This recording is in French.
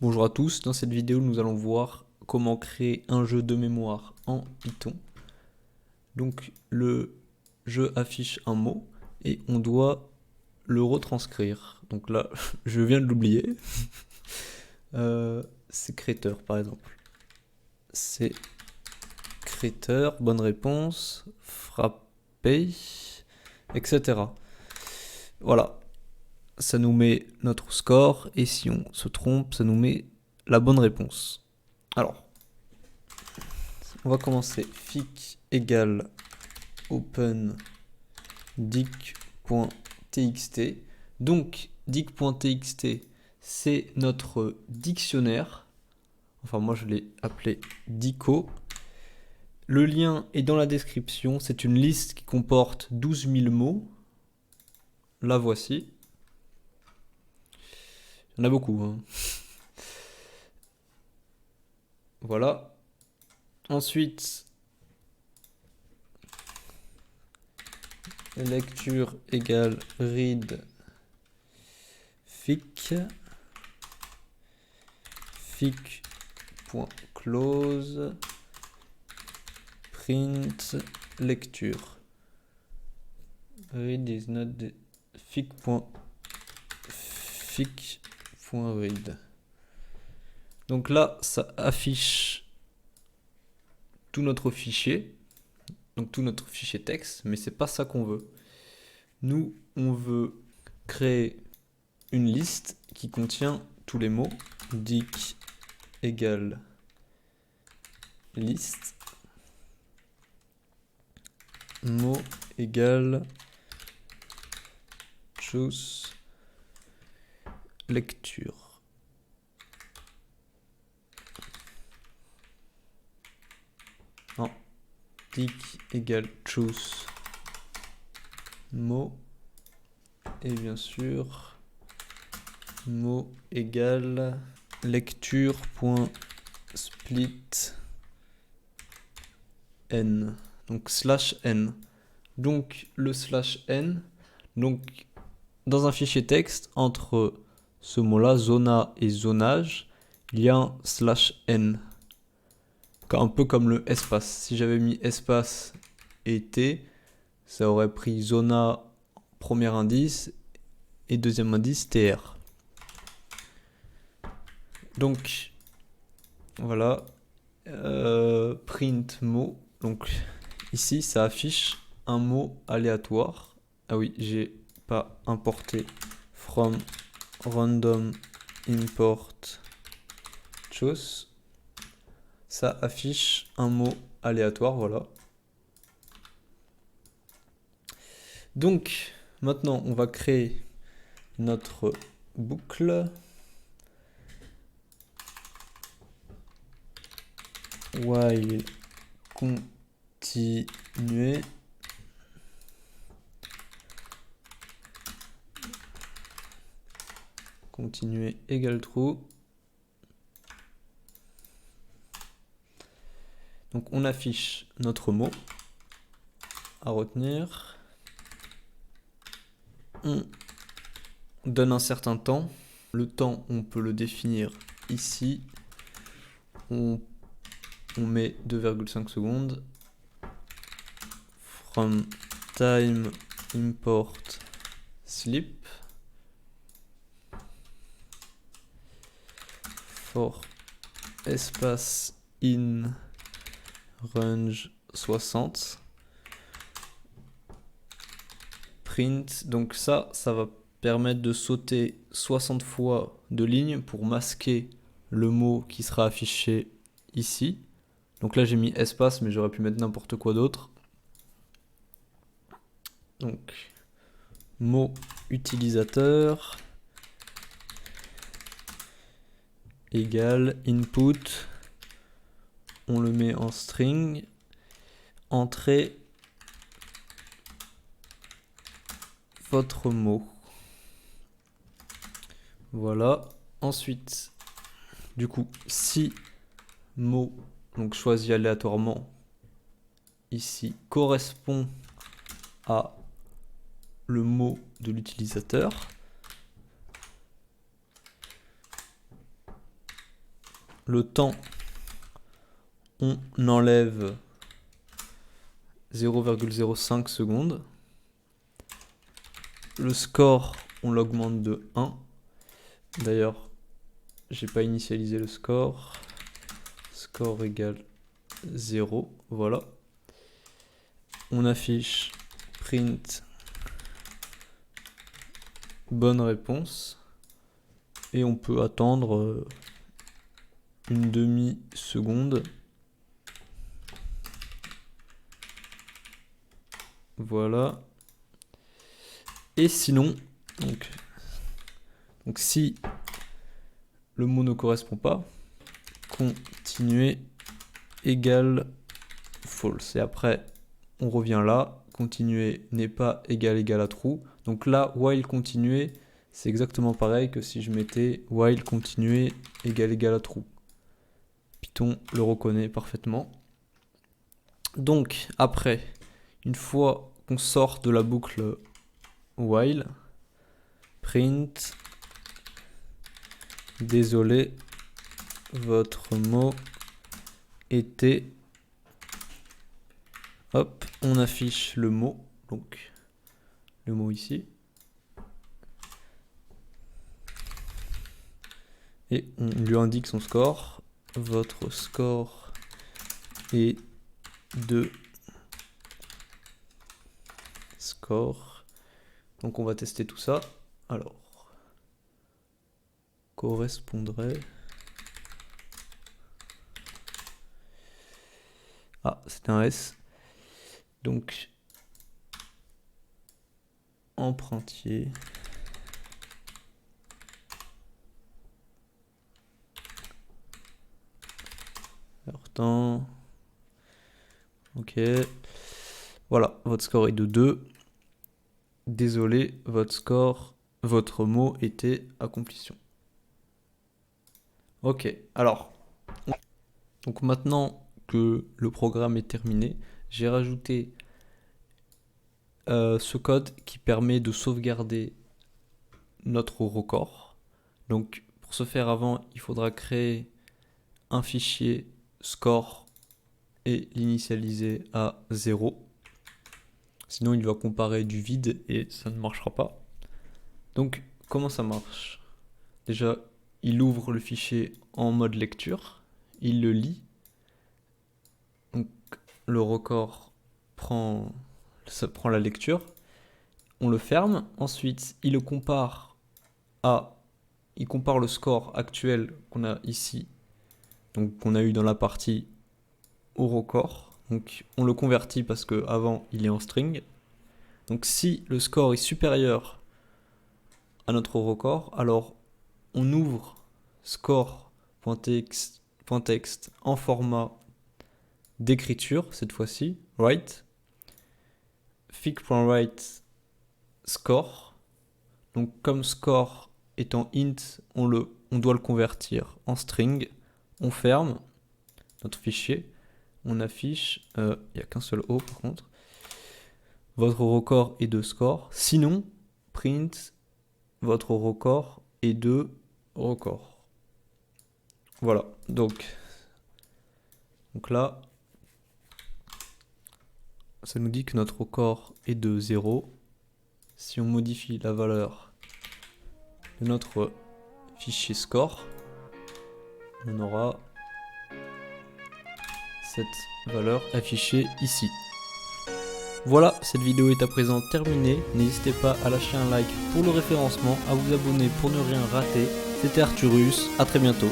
Bonjour à tous, dans cette vidéo nous allons voir comment créer un jeu de mémoire en Python. Donc le jeu affiche un mot et on doit le retranscrire. Donc là, je viens de l'oublier. C'est créateur par exemple. C'est créateur, bonne réponse, frappé, etc. Voilà, ça nous met notre score et si on se trompe, ça nous met la bonne réponse. Alors, on va commencer. Fic égale open dic.txt. Donc, dic.txt, c'est notre dictionnaire. Enfin, moi, je l'ai appelé dico. Le lien est dans la description. C'est une liste qui comporte 12 000 mots. La voici. Il y en a beaucoup, hein. Voilà. Ensuite, lecture égale read fic. Fic.close print lecture. Read is not the fic.read. Donc là, ça affiche tout notre fichier, donc tout notre fichier texte, mais c'est pas ça qu'on veut. Nous, on veut créer une liste qui contient tous les mots. Dic égale liste. Mot égale choose lecture. Non. Dic égale choose mot. Et bien sûr, mot égale lecture.split n. Donc slash n. Donc le slash n, donc dans un fichier texte, entre ce mot-là, zona et zonage, il y a un slash n. Un peu comme le espace. Si j'avais mis espace et t, ça aurait pris zona premier indice et deuxième indice tr. Donc voilà, print mot. Donc ici ça affiche un mot aléatoire. Ah oui, j'ai pas importé from random import choose. Ça affiche un mot aléatoire, voilà. Donc maintenant on va créer notre boucle. While continuer égale true. Donc on affiche notre mot à retenir. On donne un certain temps. Le temps, on peut le définir ici. On met 2,5 secondes. From time import sleep. For espace in range 60. Print, donc ça va permettre de sauter 60 fois de ligne pour masquer le mot qui sera affiché ici. Donc là j'ai mis espace, mais j'aurais pu mettre n'importe quoi d'autre. Donc mot utilisateur égale input, on le met en string, entrée votre mot. Voilà. Ensuite, du coup, si mot, donc choisi aléatoirement, ici, correspond à le mot de l'utilisateur, le temps, on enlève 0,05 secondes. Le score, on l'augmente de 1. D'ailleurs, j'ai pas initialisé le score. Score égale 0. Voilà. On affiche print bonne réponse. Et on peut attendre une demi-seconde. Voilà. Et sinon, donc si le mot ne correspond pas, continuer égale false. Et après, on revient là. Continuer n'est pas égal à true. Donc là, while continuer, c'est exactement pareil que si je mettais while continuer égal à true. Python le reconnaît parfaitement. Donc après, une fois qu'on sort de la boucle while, print, désolé, votre mot était, hop, on affiche le mot, donc le mot ici, et on lui indique son score. Votre score est de score. Donc on va tester tout ça. Alors, correspondrait. Ah, c'est un S. Donc, empruntier. Alors, temps. Ok. Voilà, votre score est de 2. Désolé, votre mot était accomplition. Ok, alors. Donc maintenant que le programme est terminé, j'ai rajouté ce code qui permet de sauvegarder notre record. Donc pour ce faire avant, il faudra créer un fichier score et l'initialiser à 0. Sinon il va comparer du vide et ça ne marchera pas. Donc comment ça marche? Déjà, il ouvre le fichier en mode lecture, il le lit. Donc le record prend la lecture, on le ferme, ensuite il le compare il compare le score actuel qu'on a ici, donc qu'on a eu dans la partie au record, donc on le convertit parce que avant il est en string. Donc si le score est supérieur à notre record, alors on ouvre score.txt en format d'écriture cette fois-ci, write, fig.write score. Donc comme score étant int, on doit le convertir en string. On ferme notre fichier, on affiche, il n'y a qu'un seul O par contre, votre record est de score, sinon print votre record est de record. Voilà, donc là, ça nous dit que notre record est de 0. Si on modifie la valeur de notre fichier score, on aura cette valeur affichée ici. Voilà, cette vidéo est à présent terminée. N'hésitez pas à lâcher un like pour le référencement, à vous abonner pour ne rien rater. C'était Arthurus, à très bientôt.